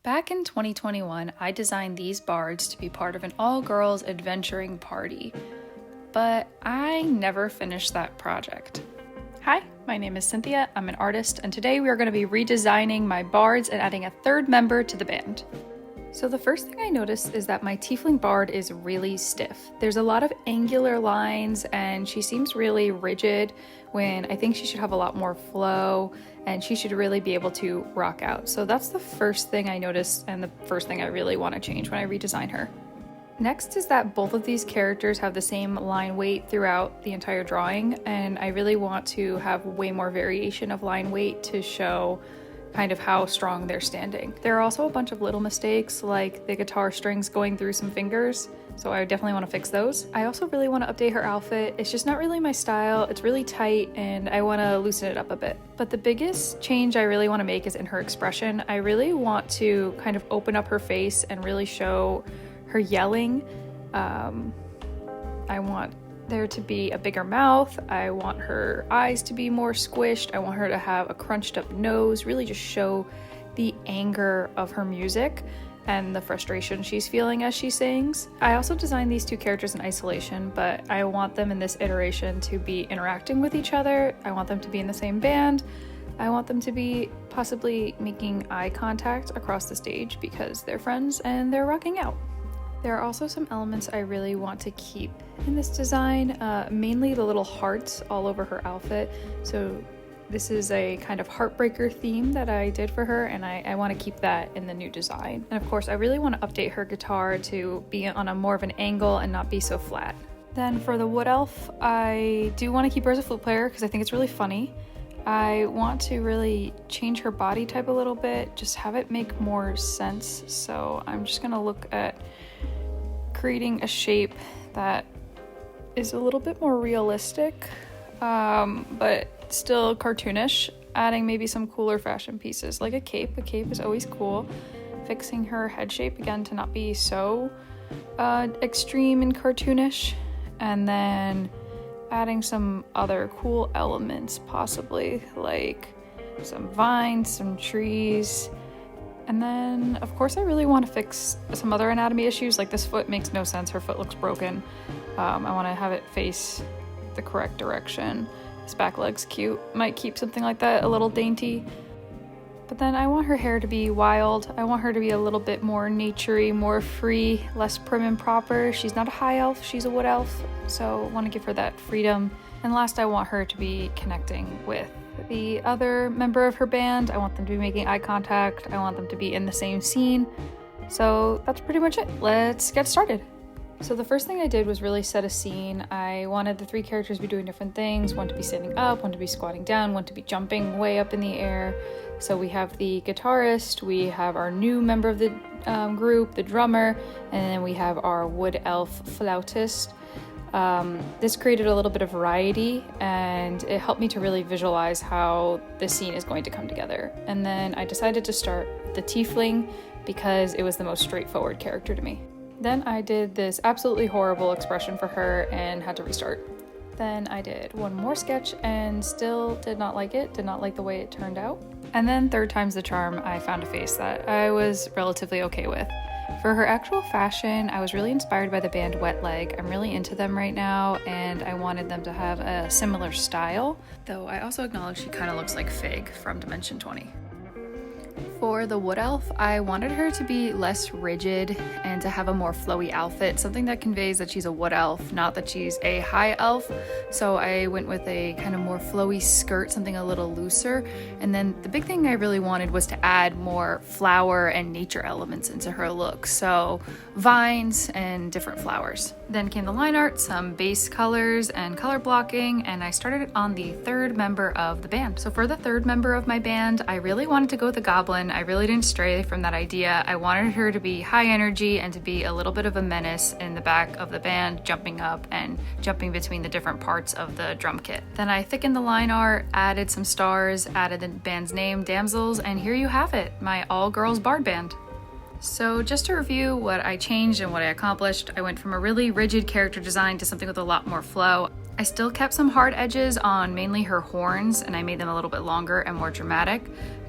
Back in 2021, I designed these bards to be part of an all-girls adventuring party, but I never finished that project. Hi, my name is Cynthia, I'm an artist, and today we are going to be redesigning my bards and adding a third member to the band. So the first thing I noticed is that my Tiefling bard is really stiff. There's a lot of angular lines and she seems really rigid when I think she should have a lot more flow and she should really be able to rock out. So that's the first thing I noticed and the first thing I really want to change when I redesign her. Next is that both of these characters have the same line weight throughout the entire drawing, and I really want to have way more variation of line weight to show kind of how strong they're standing. There are also a bunch of little mistakes like the guitar strings going through some fingers, so I definitely want to fix those. I also really want to update her outfit. It's just not really my style. It's really tight and I want to loosen it up a bit. But the biggest change I really want to make is in her expression. I really want to kind of open up her face and really show her yelling. I want there to be a bigger mouth. I want her eyes to be more squished. I want her to have a crunched up nose, really just show the anger of her music and the frustration she's feeling as she sings. I also designed these two characters in isolation, but I want them in this iteration to be interacting with each other. I want them to be in the same band. I want them to be possibly making eye contact across the stage because they're friends and they're rocking out. There are also some elements I really want to keep in this design, mainly the little hearts all over her outfit. So this is a kind of heartbreaker theme that I did for her, and I want to keep that in the new design. And of course, I really want to update her guitar to be on a more of an angle and not be so flat. Then for the wood elf, I do want to keep her as a flute player because I think it's really funny. I want to really change her body type a little bit, just have it make more sense. So I'm just going to look at creating a shape that is a little bit more realistic, but still cartoonish, adding maybe some cooler fashion pieces like a cape. A cape is always cool. Fixing her head shape again to not be so extreme and cartoonish, and then adding some other cool elements, possibly like some vines, some trees. And then, of course, I really want to fix some other anatomy issues, like this foot makes no sense. Her foot looks broken. I want to have it face the correct direction. This back leg's cute. Might keep something like that a little dainty. But then I want her hair to be wild. I want her to be a little bit more naturey, more free, less prim and proper. She's not a high elf, she's a wood elf, so I want to give her that freedom. And last, I want her to be connecting with the other member of her band. I want them to be making eye contact. I want them to be in the same scene. So that's pretty much it. Let's get started. So the first thing I did was really set a scene. I wanted the three characters to be doing different things. One to be standing up, one to be squatting down, one to be jumping way up in the air. So we have the guitarist, we have our new member of the group, the drummer, and then we have our wood elf flautist. This created a little bit of variety and it helped me to really visualize how the scene is going to come together. And then I decided to start the Tiefling because it was the most straightforward character to me. Then I did this absolutely horrible expression for her and had to restart. Then I did one more sketch and still did not like it, did not like the way it turned out. And then third time's the charm, I found a face that I was relatively okay with. For her actual fashion, I was really inspired by the band Wet Leg. I'm really into them right now, and I wanted them to have a similar style, though I also acknowledge she kind of looks like Fig from Dimension 20. For the wood elf, I wanted her to be less rigid and to have a more flowy outfit, something that conveys that she's a wood elf, not that she's a high elf. So I went with a kind of more flowy skirt, something a little looser. And then the big thing I really wanted was to add more flower and nature elements into her look. So vines and different flowers. Then came the line art, some base colors and color blocking, and I started on the third member of the band. So for the third member of my band, I really wanted to go with the Goblin. I really didn't stray from that idea. I wanted her to be high energy and to be a little bit of a menace in the back of the band, jumping up and jumping between the different parts of the drum kit. Then I thickened the line art, added some stars, added the band's name, Damsels, and here you have it, my all-girls bard band. So just to review what I changed and what I accomplished, I went from a really rigid character design to something with a lot more flow. I still kept some hard edges on mainly her horns, and I made them a little bit longer and more dramatic.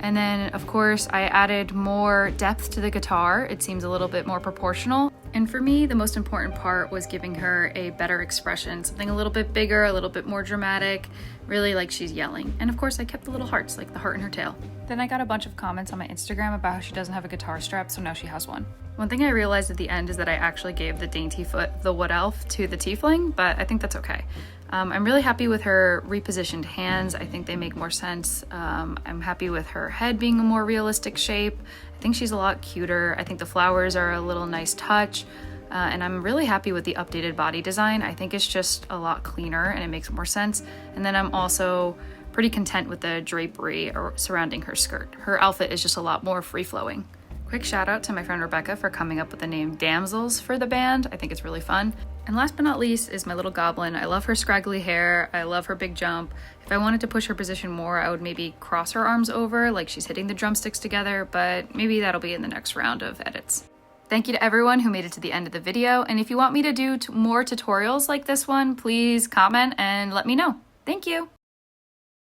And then of course I added more depth to the guitar. It seems a little bit more proportional. And for me, the most important part was giving her a better expression, something a little bit bigger, a little bit more dramatic, really like she's yelling. And of course I kept the little hearts, like the heart in her tail. Then I got a bunch of comments on my Instagram about how she doesn't have a guitar strap, so now she has one. One thing I realized at the end is that I actually gave the dainty foot, the wood elf, to the tiefling, but I think that's okay. I'm really happy with her repositioned hands. I think they make more sense. I'm happy with her head being a more realistic shape. I think she's a lot cuter. I think the flowers are a little nice touch. And I'm really happy with the updated body design. I think it's just a lot cleaner and it makes more sense. And then I'm also pretty content with the drapery surrounding her skirt. Her outfit is just a lot more free-flowing. Quick shout out to my friend Rebecca for coming up with the name Damsels for the band. I think it's really fun. And last but not least is my little Goblin. I love her scraggly hair. I love her big jump. If I wanted to push her position more, I would maybe cross her arms over like she's hitting the drumsticks together, but maybe that'll be in the next round of edits. Thank you to everyone who made it to the end of the video. And if you want me to do more tutorials like this one, please comment and let me know. Thank you.